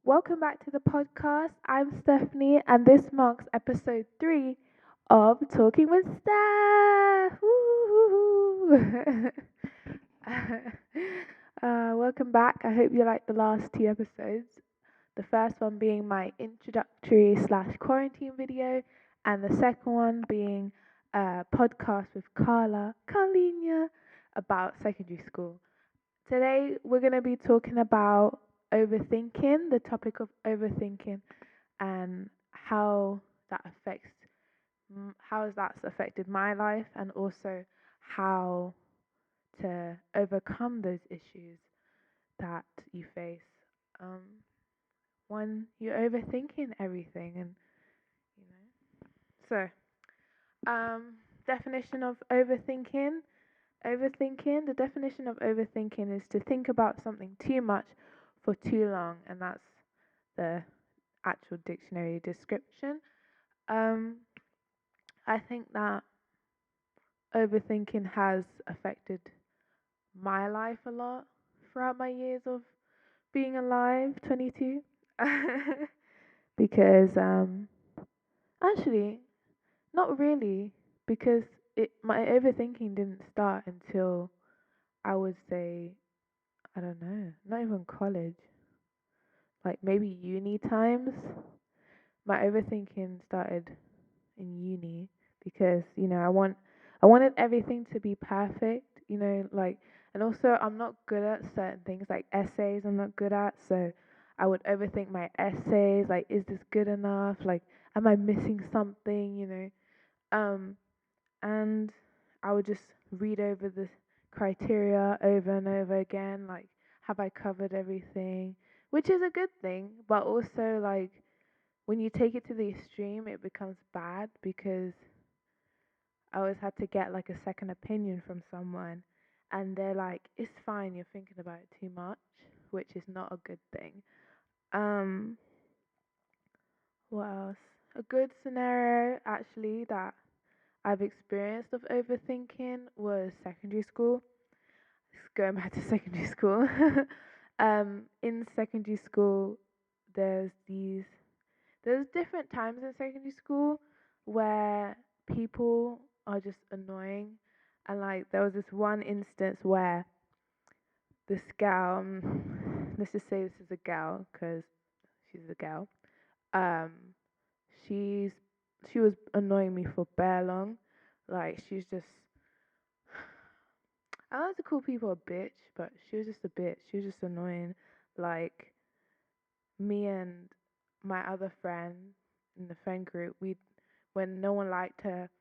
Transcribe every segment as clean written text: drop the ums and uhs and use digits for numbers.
Welcome back to the podcast. I'm Stephanie, and this marks episode 3 of Talking with Steph. Woo-hoo-hoo. Welcome back. I hope you liked the last 2 episodes. The first one being my introductory slash quarantine video, and the second one being a podcast with Carlina, about secondary school. Today, we're going to be talking about overthinking, the topic of overthinking, and that affects, how that's affected my life, and also how to overcome those issues that you face um, when you're overthinking everything. And you know, definition of overthinking. Overthinking, the definition of overthinking is to think about something too much for too long, and that's the actual dictionary description. Um, I think that overthinking has affected my life a lot throughout my years of being alive, 22. Because actually, not really, because my overthinking didn't start until I would say, I don't know, not even college, like maybe uni times. My overthinking started in uni because I wanted everything to be perfect, like, and also I'm not good at certain things like essays. I'm not good at, so I would overthink my essays. Like, is this good enough? Like, am I missing something? Um, and I would just read over the criteria over and over again, like, have I covered everything? Which is a good thing, but also, like, when you take it to the extreme, it becomes bad because I always had to get like a second opinion from someone, and they're like, it's fine, you're thinking about it too much, which is not a good thing. Um, what else? A good scenario actually that I've experienced of overthinking was secondary school. Going back to secondary school. In secondary school, there's these there's different times in secondary school where people are just annoying, and like there was this one instance where this gal, let's just say this is a gal because she's a gal. Um, she's she was annoying me for bare long. Like, she's just, I don't like to call people a bitch, but she was just a bitch. She was just annoying. Like, me and my other friend in the friend group, when no one liked her,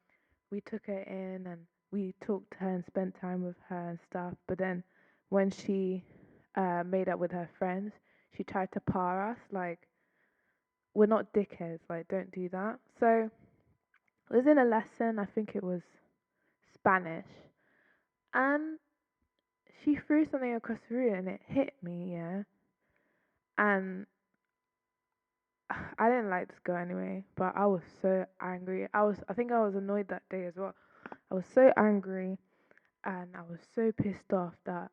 we took her in and we talked to her and spent time with her and stuff. But then when she made up with her friends, she tried to par us. Like, we're not dickheads. Like, don't do that. So it was in a lesson. I think it was Spanish, and she threw something across the room and it hit me. Yeah, and I didn't like this girl anyway, but I was so angry. I think I was annoyed that day as well. I was so angry and I was so pissed off that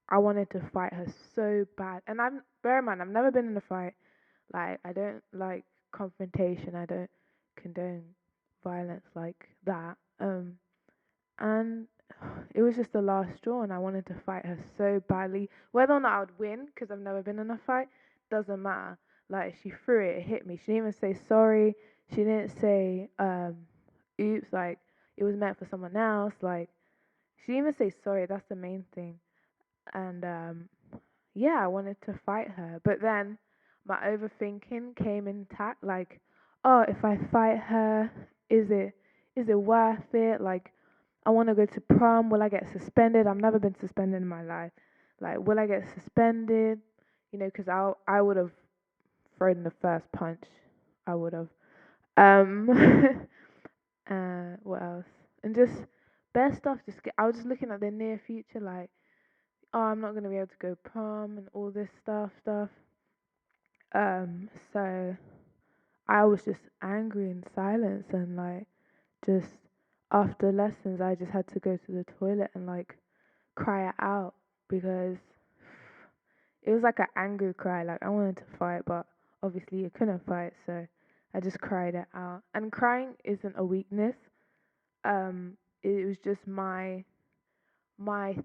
I wanted to fight her so bad. And bear in mind, I've never been in a fight. Like, I don't like confrontation. I don't condone violence like that. And it was just the last straw, and I wanted to fight her so badly. Whether or not I would win, because I've never been in a fight, doesn't matter. Like, she threw it, it hit me. She didn't even say sorry. She didn't say, oops, like, it was meant for someone else. Like, she didn't even say sorry. That's the main thing. And, yeah, I wanted to fight her. But then my overthinking came intact. Like, oh, if I fight her, is it is it worth it? Like, I want to go to prom. Will I get suspended? I've never been suspended in my life. Like, will I get suspended? Because I would have thrown the first punch. I would have. Um, what else? And just bare stuff. I was just looking at the near future, like, oh, I'm not gonna be able to go prom and all this stuff. So I was just angry in silence, and like, just after lessons, I just had to go to the toilet and like cry it out because it was like an angry cry. Like, I wanted to fight, but obviously you couldn't fight, so I just cried it out. And crying isn't a weakness. It was just my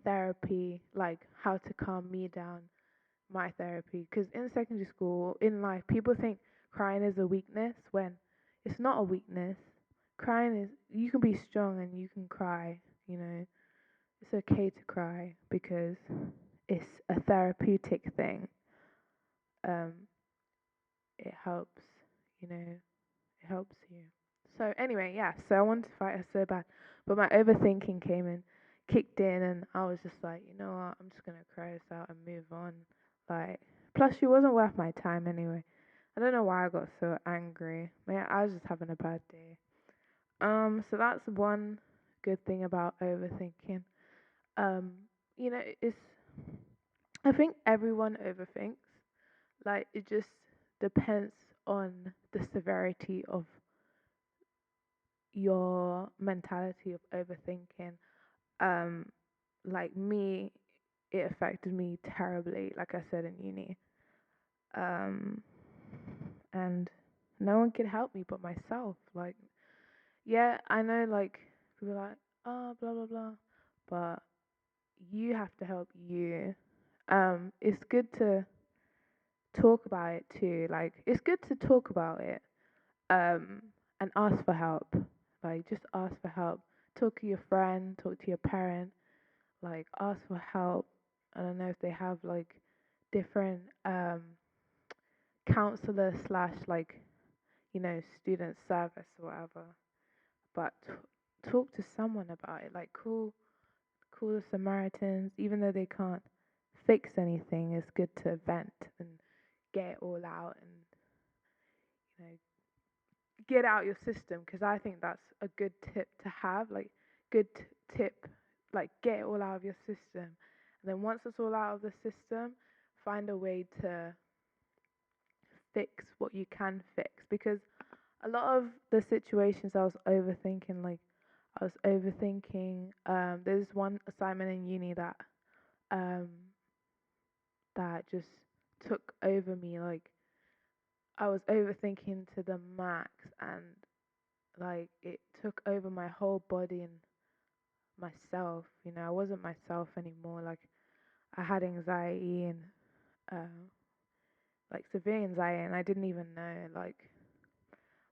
therapy, like how to calm me down, my therapy. Because in secondary school, in life, people think crying is a weakness when it's not a weakness. Crying is, you can be strong and you can cry, you know. It's okay to cry because it's a therapeutic thing. Um, it helps, you know, it helps you. So anyway, yeah, so I wanted to fight her so bad, but my overthinking came in, kicked in, and I was just like, you know what, I'm just gonna cry this out and move on. Like, plus she wasn't worth my time anyway. I don't know why I got so angry. Man, I was just having a bad day. So that's one good thing about overthinking. Um, it's I think everyone overthinks. Like it just depends on the severity of your mentality of overthinking. Um, like me, it affected me terribly, like I said in uni. Um, and no one could help me but myself. Like, yeah, I know, like, people are like, oh, blah, blah, blah. But you have to help you. It's good to talk about it too. Like, it's good to talk about it. Um, and ask for help. Like, just ask for help. Talk to your friend, talk to your parent, like ask for help. I don't know if they have like different counselor slash like student service or whatever. But talk to someone about it. Like call the Samaritans, even though they can't fix anything. It's good to vent and get it all out and you know get out your system because I think that's a good tip to have. Like good tip, like get it all out of your system. And then once it's all out of the system, find a way to fix what you can fix. Because a lot of the situations I was overthinking, like I was overthinking. There's one assignment in uni um that just took over me. Like I was overthinking to the max, and like it took over my whole body and myself. I wasn't myself anymore. Like I had anxiety and uh, like severe anxiety, and I didn't even know. Like,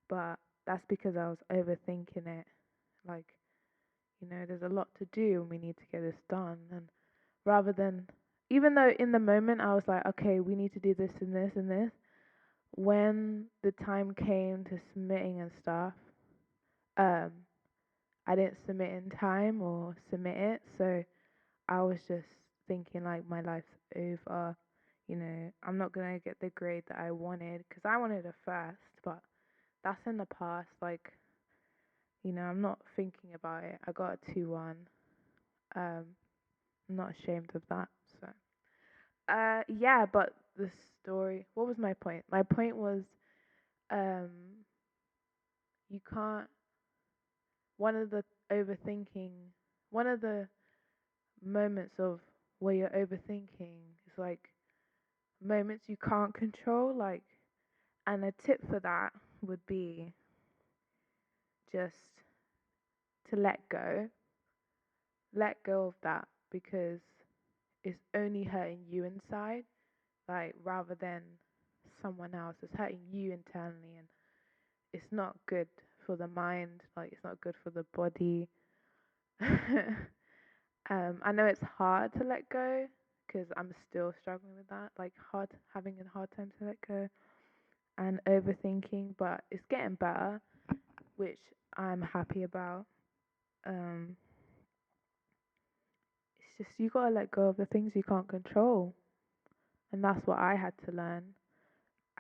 but that's because I was overthinking it. Like, there's a lot to do, and we need to get this done. And rather than, even though in the moment I was like, okay, we need to do this and this and this. When the time came to submitting and stuff, um, I didn't submit in time or submit it, so I was just thinking like my life's over. I'm not gonna get the grade that I wanted because I wanted a first, but that's in the past. Like, I'm not thinking about it. I got a 2-1. I'm not ashamed of that. So, yeah. But the story. What was my point? My point was, um, you can't. One of the overthinking. One of the moments of where you're overthinking is like moments you can't control, like, and a tip for that would be just to let go of that because it's only hurting you inside, like rather than someone else. It's hurting you internally, and it's not good for the mind, like it's not good for the body. I know it's hard to let go because I'm still struggling with that, like having a hard time to let go and overthinking, but it's getting better, which I'm happy about. Um, it's just you gotta let go of the things you can't control, and that's what I had to learn.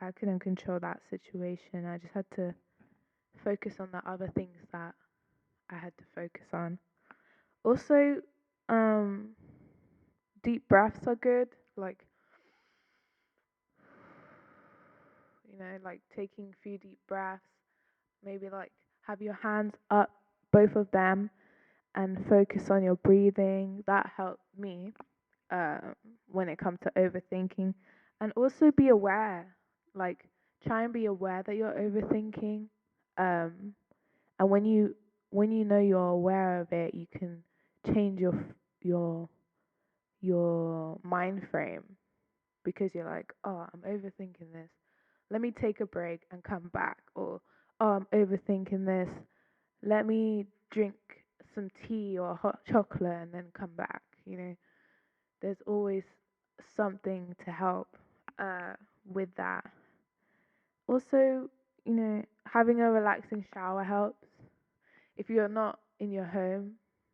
I couldn't control that situation. I just had to focus on the other things that I had to focus on. Also, um, deep breaths are good. Like, like taking a few deep breaths. Maybe like have your hands up, both of them, and focus on your breathing. That helped me when it comes to overthinking. And also be aware. Like, try and be aware that you're overthinking. Um, and when you know you're aware of it, you can change your your mind frame because you're like, oh, I'm overthinking this. Let me take a break and come back. Or, oh, I'm overthinking this. Let me drink some tea or hot chocolate and then come back. There's always something to help uh, with that. Also, having a relaxing shower helps. If you're not in your home,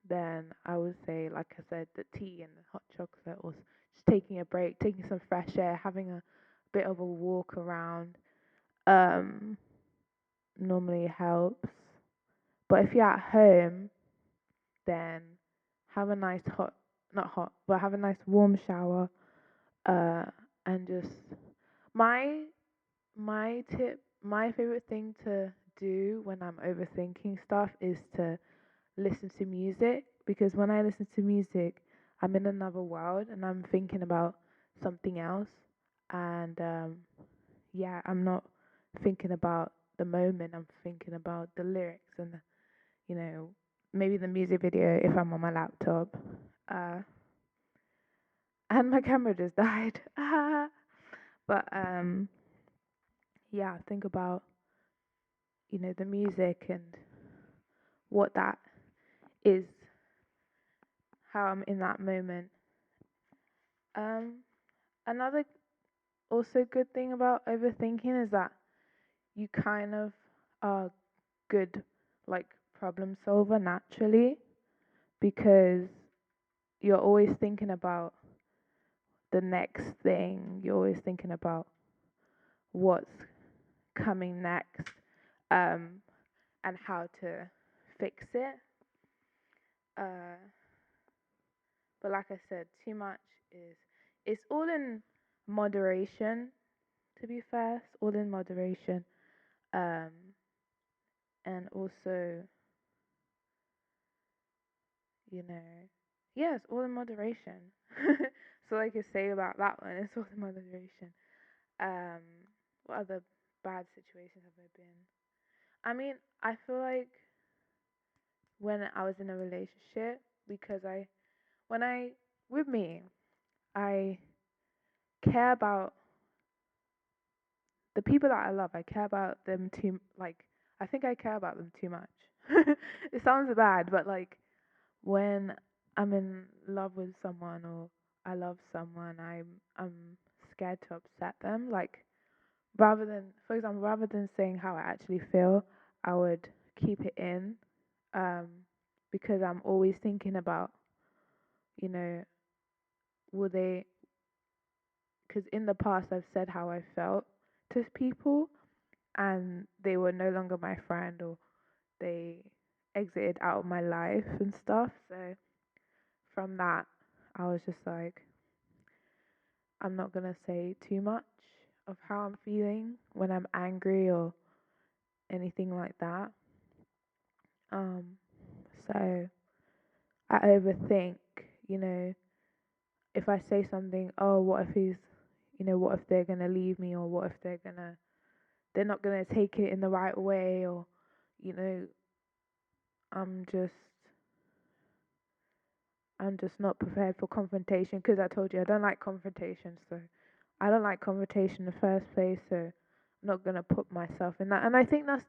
then I would say, like I said, the tea and the hot chocolate, or just taking a break, taking some fresh air, having a bit of a walk around, um, normally helps. But if you're at home, then have a nice hot, not hot, but have a nice warm shower, uh, and just my my favorite thing to do when I'm overthinking stuff is to listen to music, because when I listen to music, I'm in another world and I'm thinking about something else. And yeah, I'm not thinking about the moment, I'm thinking about the lyrics and, you know, maybe the music video if I'm on my laptop. Uh, and my camera just died. But yeah, think about, the music and what that is, how I'm in that moment. Um, Another also good thing about overthinking is that you kind of are good, like, problem solver naturally, because you're always thinking about the next thing. You're always thinking about what's coming next, um, and how to fix it. Uh, but like I said, too much is it's all in moderation. To be fair, it's all in moderation. Um, and also, you know, yeah, it's all in moderation. So, like I say about that one, it's all in moderation. Um, what other bad situations have there been? I mean, I feel like when I was in a relationship, because when I, with me, I care about the people that I love. I care about them too, like, I think I care about them too much. It sounds bad, but like, when I'm in love with someone or I love someone, I'm scared to upset them. Like, for example, rather than saying how I actually feel, I would keep it in, um, because I'm always thinking about, you know, will they? Because in the past I've said how I felt to people, and they were no longer my friend, or they exited out of my life and stuff. So from that, I was just like, I'm not gonna say too much of how I'm feeling when I'm angry or anything like that. Um, so I overthink, you know, if I say something, oh, what if what if they're gonna leave me, or what if they're not gonna take it in the right way, or, you know, I'm just I'm just not prepared for confrontation, because I told you I don't like confrontation. So I don't like confrontation in the first place. So I'm not gonna put myself in that. And I think that's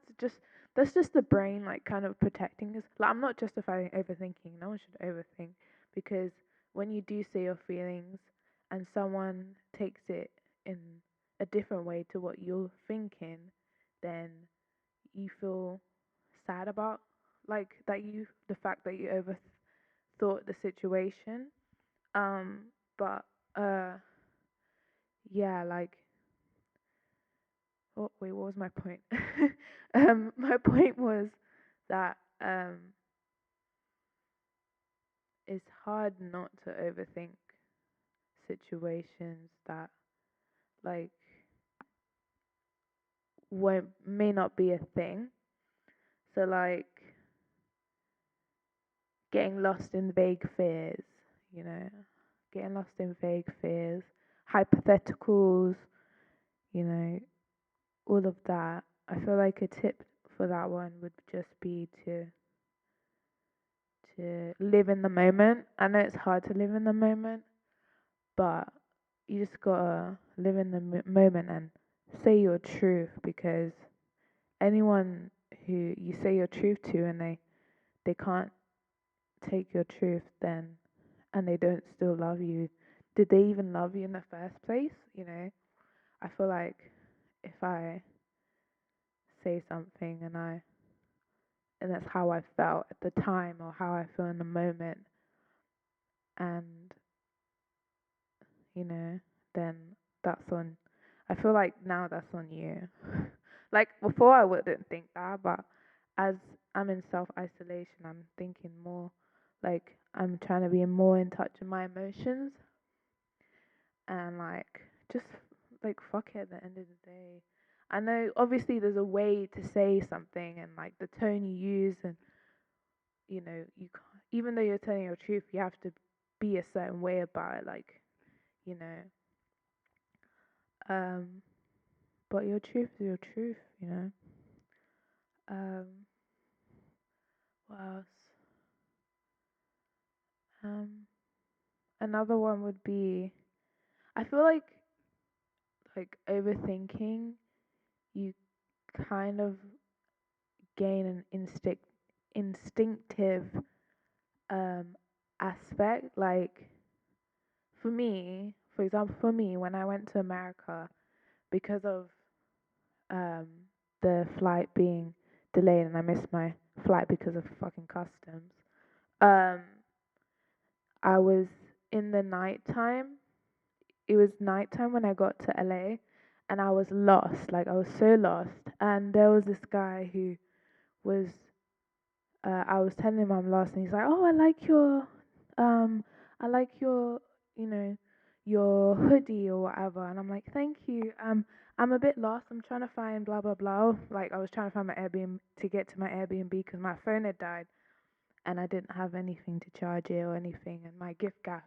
just the brain, like, kind of protecting us. Like, I'm not justifying overthinking. No one should overthink, because when you do say your feelings and someone takes it in a different way to what you're thinking, then you feel sad about, like, the fact that you overthought the situation. Um, but yeah, like, oh wait, what was my point? My point was that it's hard not to overthink situations that, like, may not be a thing. So, like, getting lost in vague fears, you know, getting lost in vague fears, hypotheticals, you know, all of that, I feel like a tip for that one would just be to live in the moment. I know it's hard to live in the moment, but you just gotta live in the moment and say your truth, because anyone who you say your truth to and they can't take your truth, then and they don't still love you, did they even love you in the first place? You know, I feel like if I say something and that's how I felt at the time or how I feel in the moment, and you know, then that's on. I feel like now that's on you. Like before, I wouldn't think that, but as I'm in self isolation, I'm thinking more. Like I'm trying to be more in touch with my emotions and like just like fuck it at the end of the day. I know obviously there's a way to say something and like the tone you use, and you know you can't, even though you're telling your truth, you have to be a certain way about it. Like you know, um, but your truth is your truth. You know. Um, what else? Um, Another one would be, I feel like overthinking, you kind of gain an instinctive um aspect. Like for me, for example, for me when I went to America, because of um the flight being delayed and I missed my flight because of fucking customs. Um, I was in the nighttime. It was nighttime when I got to LA, and I was lost. Like I was so lost. And there was this guy who was I was telling him I'm lost, and he's like, "Oh, um I like your, you know, your hoodie or whatever." And I'm like, "Thank you. I'm a bit lost. I'm trying to find blah blah blah." Like I was trying to find my Airbnb to get to my Airbnb because my phone had died and I didn't have anything to charge it or anything, and my gift gaff.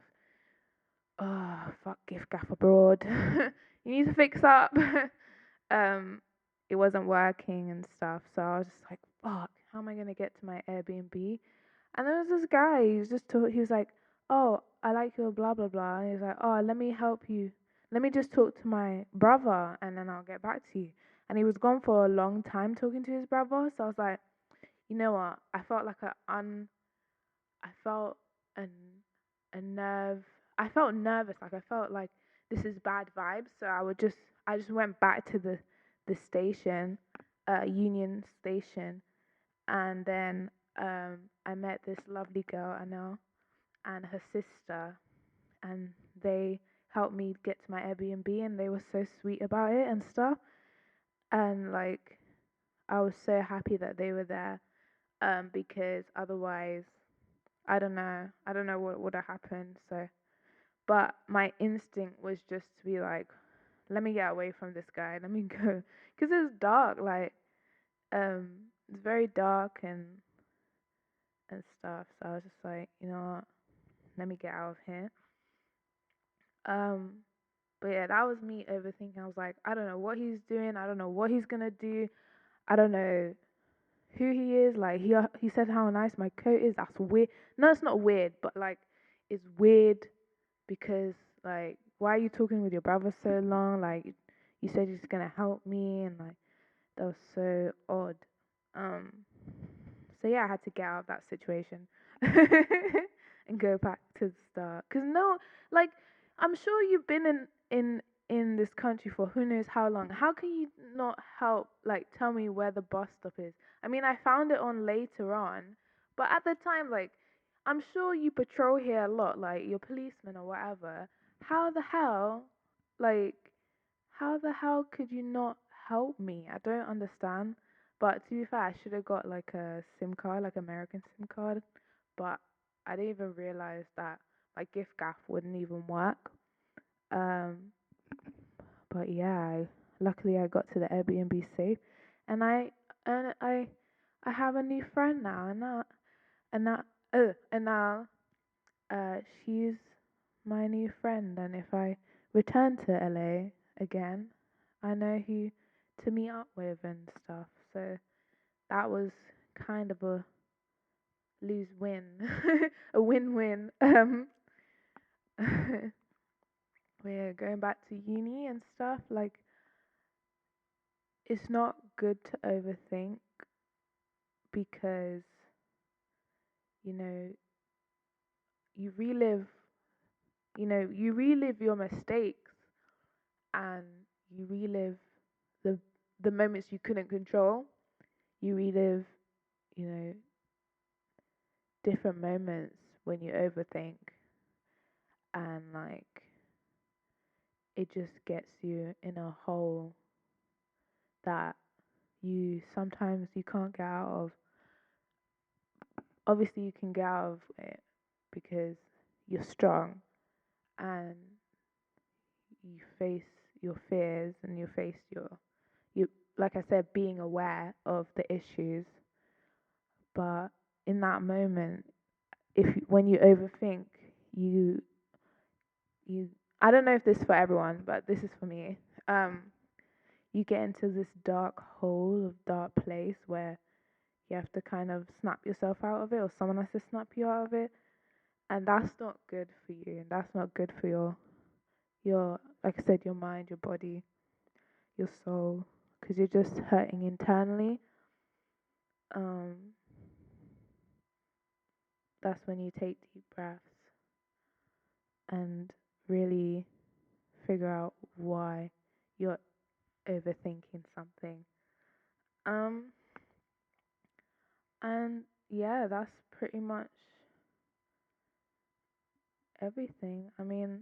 Oh, fuck gift gaff abroad. You need to fix up. um, it wasn't working and stuff, so I was just like, fuck, how am I gonna get to my Airbnb? And there was this guy, he was like, "Oh, I like your blah blah blah." And he was like, "Oh, let me help you. Let me just talk to my brother and then I'll get back to you." And he was gone for a long time talking to his brother, so I was like, you know what? I felt an a nerve. I felt nervous. Like I felt like this is bad vibes. So I just went back to the station, Union Station, and then I met this lovely girl, Anna, and her sister, and they helped me get to my Airbnb, and they were so sweet about it and stuff. And like I was so happy that they were there, because otherwise I don't know what would have happened. So, but my instinct was just to be like, let me get away from this guy. Let me go, because it's dark. Like, um, it's very dark and stuff. So I was just like, you know what? Let me get out of here. Um, but yeah, that was me overthinking. I was like, I don't know what he's doing. I don't know what he's gonna do. I don't know who he is. Like he said how nice my coat is. That's weird. No, it's not weird, but like it's weird because like why are you talking with your brother so long? Like you said you're just gonna help me, and like that was so odd. Um, so yeah, I had to get out of that situation and go back to the start. Cause no, like I'm sure you've been in this country for who knows how long. How can you not help? Like tell me where the bus stop is. I mean, I found it on later on, but at the time, like I'm sure you patrol here a lot, like you're policeman or whatever. How the hell, like, how the hell could you not help me? I don't understand. But to be fair, I should have got like a SIM card, like American SIM card. But I didn't even realize that my gift gaff wouldn't even work. Um, but yeah, luckily I got to the Airbnb safe, and and I have a new friend now, and now and now she's my new friend, and if I return to LA again, I know who to meet up with and stuff. So that was kind of a lose win, a win win. We're going back to uni and stuff. Like, it's not good to overthink because, you know, you relive, you relive your mistakes and you relive the the moments you couldn't control. You relive, you know, different moments when you overthink, and like it just gets you in a hole that you sometimes you can't get out of. Obviously you can get out of it because you're strong and you face your fears and you face you like I said, being aware of the issues. But in that moment, when you overthink, you you I don't know if this is for everyone, but this is for me. Um, you get into this dark hole of dark place where you have to kind of snap yourself out of it, or someone has to snap you out of it, and that's not good for you, and that's not good for your like I said, your mind, your body, your soul, because you're just hurting internally. Um, that's when you take deep breaths and really figure out why you're overthinking something. Um, and yeah, that's pretty much everything. I mean,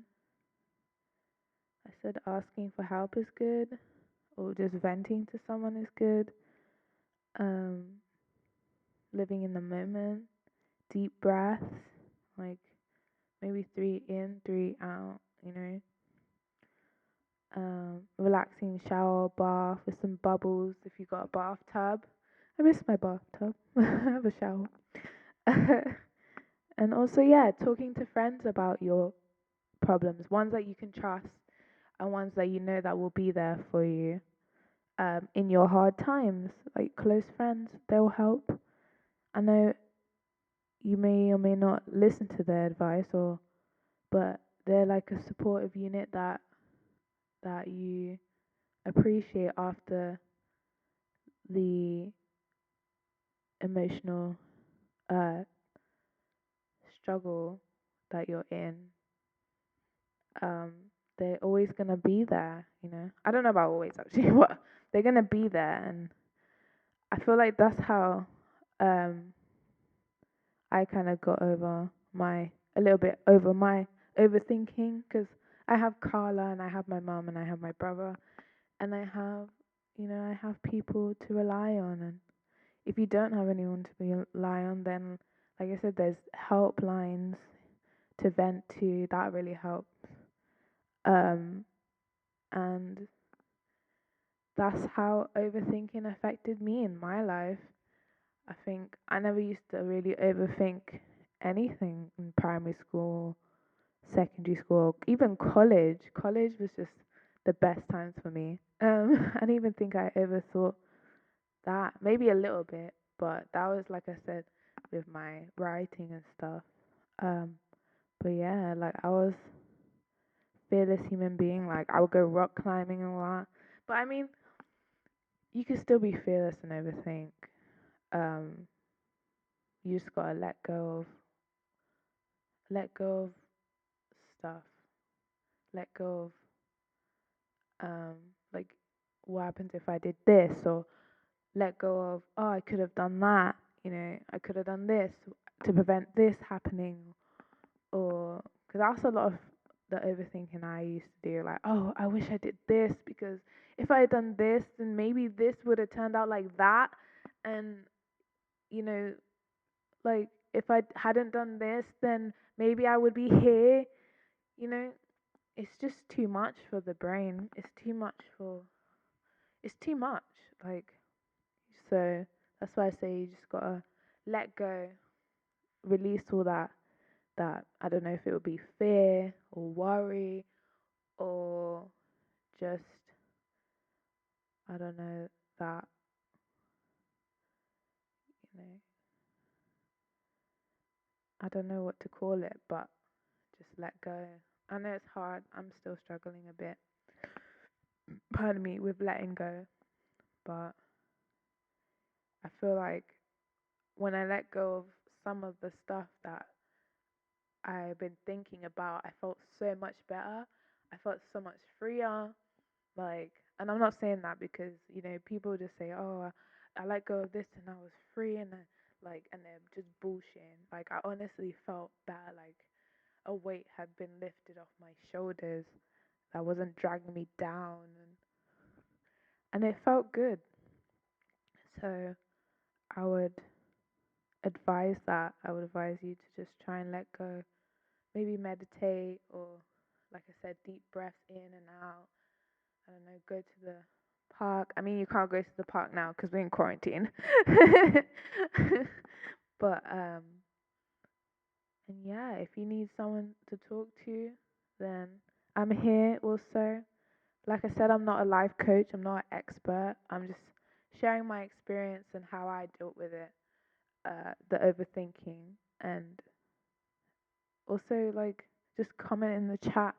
I said asking for help is good, or just venting to someone is good. Um, living in the moment, deep breaths, like maybe 3 in, 3 out, you know. Relaxing shower, bath with some bubbles if you got a bathtub. I miss my bathtub. I have a shower. And also, yeah, talking to friends about your problems, ones that you can trust and ones that you know that will be there for you in your hard times. Like close friends, they'll help. I know you may or may not listen to their advice, but they're like a supportive unit that you appreciate after the emotional uh, struggle that you're in. Um, they're always gonna be there, you know. I don't know about always actually, but they're gonna be there, and I feel like that's how um, I kind of got over a little bit over my overthinking because I have Carla and I have my mum and I have my brother and I have people to rely on. And if you don't have anyone to rely on, then like I said, there's helplines to vent to. That really helps. Um, and that's how overthinking affected me in my life. I think I never used to really overthink anything in primary school, secondary school, even college. College was just the best times for me. I don't even think I ever thought that. Maybe a little bit, but that was like I said with my writing and stuff. Um, but yeah, like I was fearless human being. Like I would go rock climbing and all that. But I mean, you could still be fearless and overthink. Um, you just gotta let go of stuff. Let go of like what happens if I did this, or let go of, oh, I could have done that, I could have done this to prevent this happening, or because that's a lot of the overthinking I used to do, like, oh, I wish I did this because if I had done this, then maybe this would have turned out like that, and you know, like if I hadn't done this, then maybe I would be here, you know. It's just too much for the brain. It's too much. Like, so that's why I say you just gotta let go, release all that I don't know if it would be fear or worry or just I don't know that, you know, I don't know what to call it, but just let go. I know it's hard. I'm still struggling a bit, pardon me, with letting go, but I feel like when I let go of some of the stuff that I've been thinking about, I felt so much better. I felt so much freer. Like, and I'm not saying that because, you know, people just say, oh, I let go of this and I was free and and they're just bullshitting. Like, I honestly felt that, like, a weight had been lifted off my shoulders that wasn't dragging me down. And it felt good. So I would I would advise you to just try and let go. Maybe meditate or, like I said, deep breaths in and out. I don't know, go to the park. I mean, you can't go to the park now because we're in quarantine. But and yeah, if you need someone to talk to, then I'm here also. Like I said, I'm not a life coach. I'm not an expert. I'm just sharing my experience and how I dealt with it, the overthinking, and also like just comment in the chat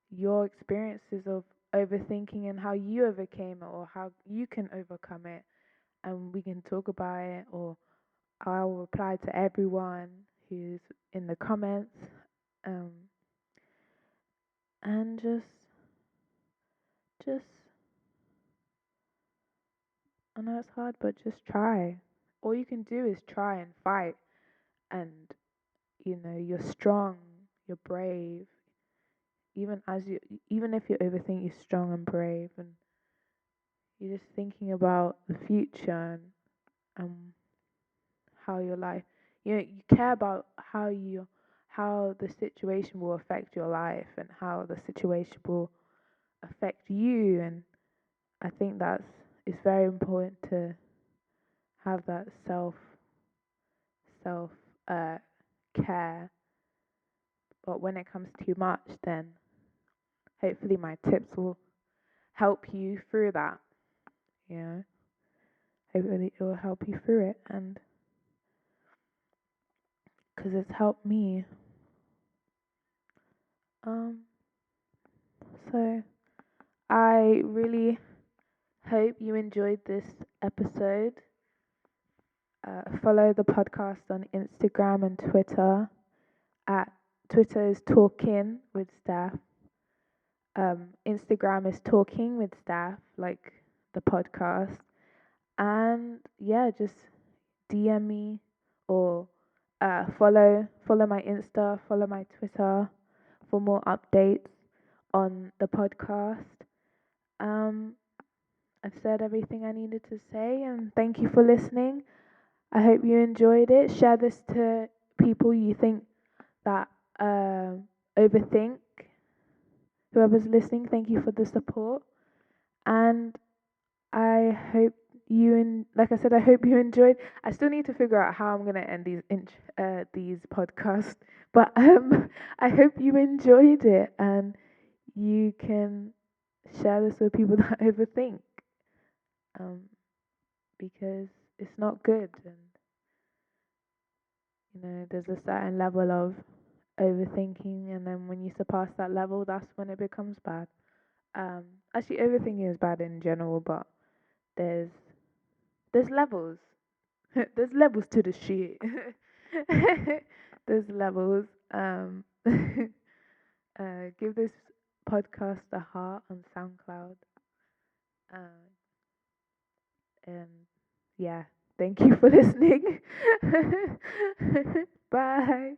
your experiences of overthinking and how you overcame it or how you can overcome it, and we can talk about it, or I'll reply to everyone who's in the comments, um, and just I know it's hard, but just try. All you can do is try and fight, and you know you're strong, you're brave. Even as you, even if you overthink, you're strong and brave, and you're just thinking about the future and how your life, you care about how the situation will affect your life and how the situation will affect you. And I think it's very important to have that self uh care. But when it comes too much, then hopefully my tips will help you through that. You know, hopefully it will help you through it, and because it's helped me. Um, so I really hope you enjoyed this episode. Follow the podcast on Instagram and Twitter. At Twitter is Talking with Steph. Instagram is Talking with Steph, like the podcast. And yeah, just DM me or follow my Insta, follow my Twitter for more updates on the podcast. Um, I've said everything I needed to say, and thank you for listening. I hope you enjoyed it. Share this to people you think that overthink. Whoever's listening, thank you for the support, and I hope like I said, I hope you enjoyed. I still need to figure out how I'm gonna end these podcasts, but I hope you enjoyed it and you can share this with people that overthink, um, because it's not good, and you know there's a certain level of overthinking, and then when you surpass that level, that's when it becomes bad. Um, Actually, overthinking is bad in general, but there's there's levels. There's levels to the shit. There's levels. Give this podcast a heart on SoundCloud. Um, and yeah, thank you for listening. Bye.